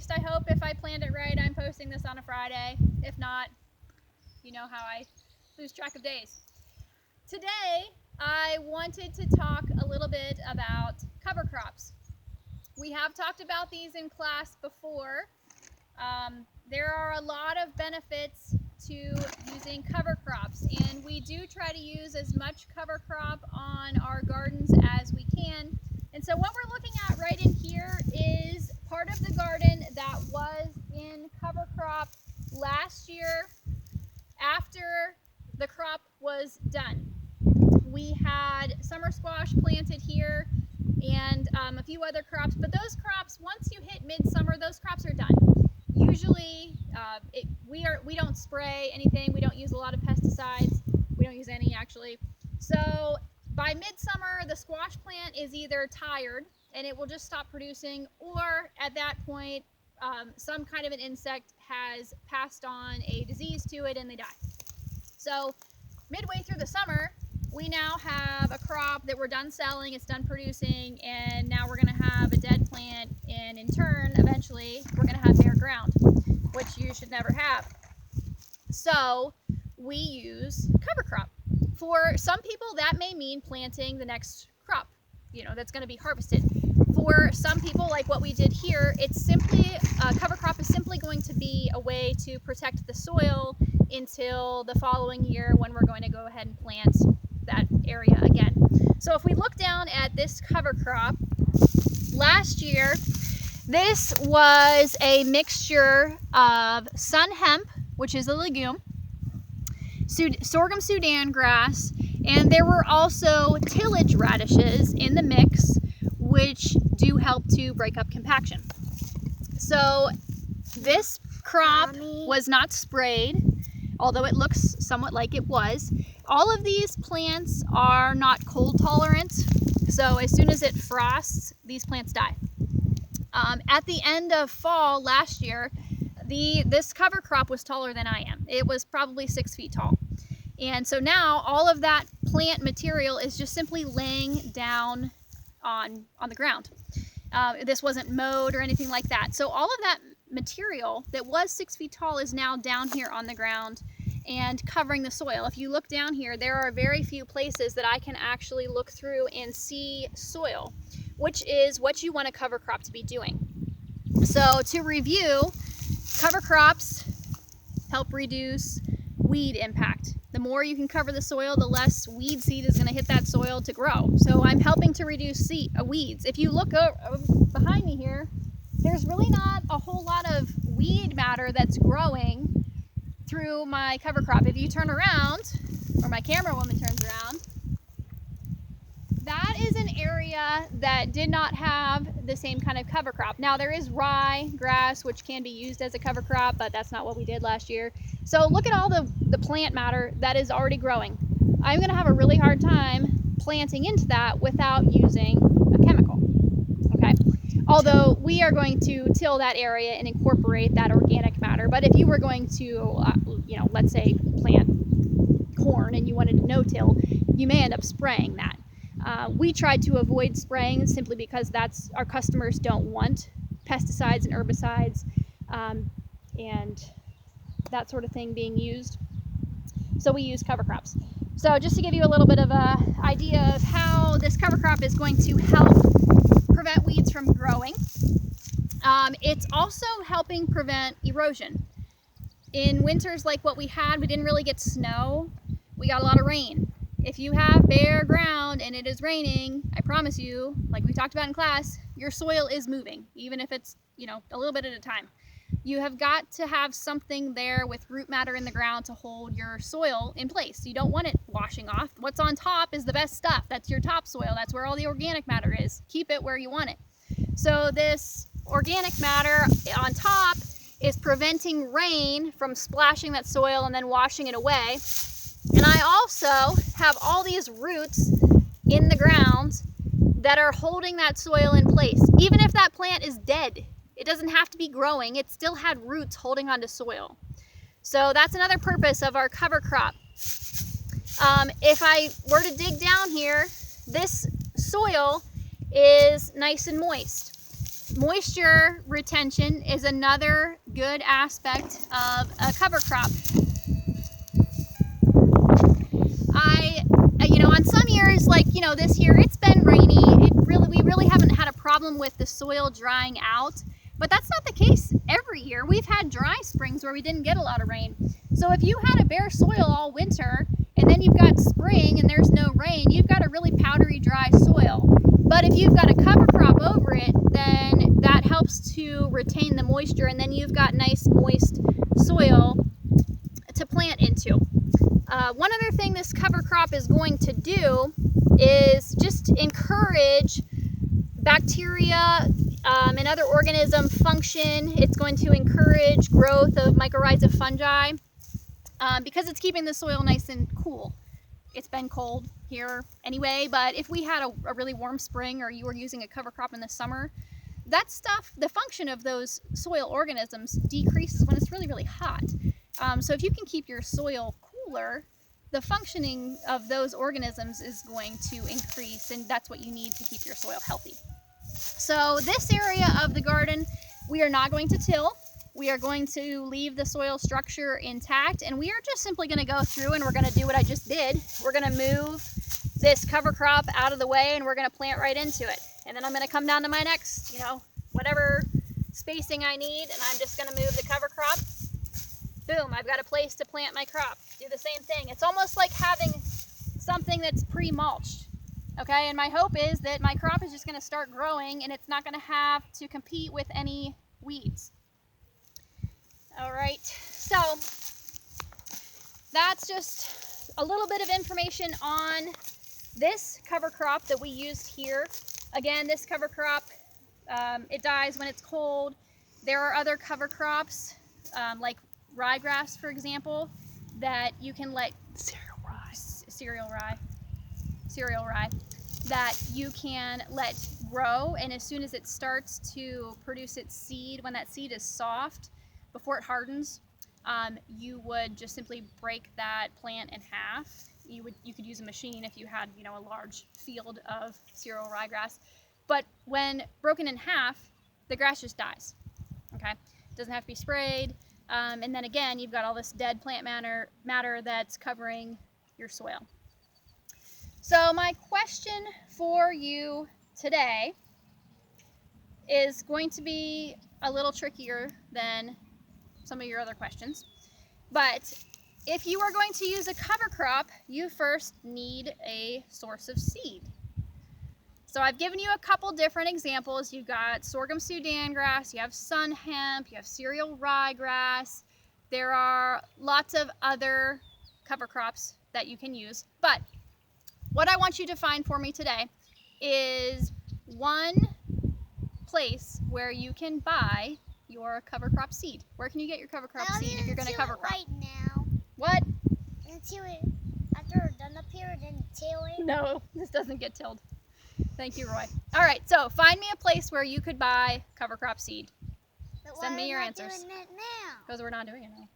least I hope if I planned it right, I'm posting this on a Friday. If not, you know how I lose track of days. Today, I wanted to talk a little bit about cover crops. We have talked about these in class before. There are a lot of benefits to using cover crops, and we do try to use as much cover crop on our gardens as we can. And so what we're looking at right in here is part of the garden that was in cover crop last year after the crop was done. We had summer squash planted here and a few other crops, but those crops, once you hit midsummer, those crops are done. Usually we don't spray anything, we don't use a lot of pesticides, we don't use any actually. So by midsummer, the squash plant is either tired and it will just stop producing, or at that point some kind of an insect has passed on a disease to it and they die. So midway through the summer, we now have a crop that we're done selling, it's done producing, and now we're going to have a dead plant, and in turn, eventually, we're going to have bare ground, which you should never have. So we use cover crop. For some people, that may mean planting the next crop, that's going to be harvested. For some people, like what we did here, it's simply, cover crop is simply going to be a way to protect the soil until the following year when we're going to go ahead and plant that area again. So if we look down at this cover crop, last year, this was a mixture of sun hemp, which is a legume, sorghum Sudan grass, and there were also tillage radishes in the mix, which do help to break up compaction. So this crop was not sprayed, although it looks somewhat like it was. All of these plants are not cold tolerant, so as soon as it frosts, these plants die. At the end of fall last year, this cover crop was taller than I am. It was probably 6 feet tall. And so now all of that plant material is just simply laying down on the ground. This wasn't mowed or anything like that. So all of that material that was 6 feet tall is now down here on the ground and covering the soil. If you look down here, there are very few places that I can actually look through and see soil, which is what you want a cover crop to be doing. So to review, cover crops help reduce weed impact. The more you can cover the soil, the less weed seed is going to hit that soil to grow. So I'm helping to reduce weeds. If you look behind me here, there's really not a whole lot of weed matter that's growing through my cover crop. If you turn around, or my camera woman turns around, that is an area that did not have the same kind of cover crop. Now there is rye grass, which can be used as a cover crop, but that's not what we did last year. So look at all the plant matter that is already growing. I'm going to have a really hard time planting into that without using a chemical, okay? Although we are going to till that area and incorporate that organic matter. But if you were going to, let's say plant corn and you wanted to no-till, you may end up spraying that. We tried to avoid spraying simply because our customers don't want pesticides and herbicides and that sort of thing being used. So we use cover crops. So just to give you a little bit of an idea of how this cover crop is going to help prevent weeds from growing. It's also helping prevent erosion. In winters like what we had, we didn't really get snow. We got a lot of rain. If you have bare ground and it is raining, I promise you, like we talked about in class, your soil is moving, even if it's, a little bit at a time. You have got to have something there with root matter in the ground to hold your soil in place. You don't want it washing off. What's on top is the best stuff. That's your topsoil. That's where all the organic matter is. Keep it where you want it. So this organic matter on top is preventing rain from splashing that soil and then washing it away. And I also have all these roots in the ground that are holding that soil in place. Even if that plant is dead, it doesn't have to be growing. It still had roots holding onto soil. So that's another purpose of our cover crop. If I were to dig down here, this soil is nice and moist. Moisture retention is another good aspect of a cover crop. On some years, like, this year, it's been rainy. We really haven't had a problem with the soil drying out, but that's not the case every year. We've had dry springs where we didn't get a lot of rain. So if you had a bare soil all winter, and then you've got spring and there's no rain, you've got a really powdery, dry soil. But if you've got a cover crop over it, then that helps to retain the moisture, and then you've got nice, moist soil to plant into. One other thing this cover crop is going to do is just encourage bacteria and other organism function. It's going to encourage growth of mycorrhiza fungi because it's keeping the soil nice and cool. It's been cold here anyway, but if we had a really warm spring, or you were using a cover crop in the summer, that stuff, the function of those soil organisms decreases when it's really, really hot. So if you can keep your soil cooler, the functioning of those organisms is going to increase, and that's what you need to keep your soil healthy. So this area of the garden, we are not going to till. We are going to leave the soil structure intact, and we are just simply going to go through and we're going to do what I just did. We're going to move this cover crop out of the way, and we're going to plant right into it. And then I'm going to come down to my next, whatever spacing I need, and I'm just going to move the cover crop. Boom, I've got a place to plant my crop. Do the same thing. It's almost like having something that's pre-mulched. Okay, and my hope is that my crop is just going to start growing and it's not going to have to compete with any weeds. All right, so that's just a little bit of information on this cover crop that we used here. Again, this cover crop, it dies when it's cold. There are other cover crops like ryegrass, for example, that you can let cereal rye that you can let grow, and as soon as it starts to produce its seed, when that seed is soft, before it hardens, you would just simply break that plant in half. You could use a machine if you had a large field of cereal ryegrass, but when broken in half, the grass just dies. Okay, it doesn't have to be sprayed. And then again, you've got all this dead plant matter that's covering your soil. So my question for you today is going to be a little trickier than some of your other questions. But if you are going to use a cover crop, you first need a source of seed. So I've given you a couple different examples. You've got sorghum Sudan grass, you have sun hemp, you have cereal ryegrass. There are lots of other cover crops that you can use. But what I want you to find for me today is one place where you can buy your cover crop seed. Where can you get your cover crop seed if you're going to cover crop? Right now. What? Until it, after we're done up here, then till it. No, this doesn't get tilled. Thank you, Roy. All right, so find me a place where you could buy cover crop seed. But Send why me are we your not answers. doing that now? Because we're not doing it now.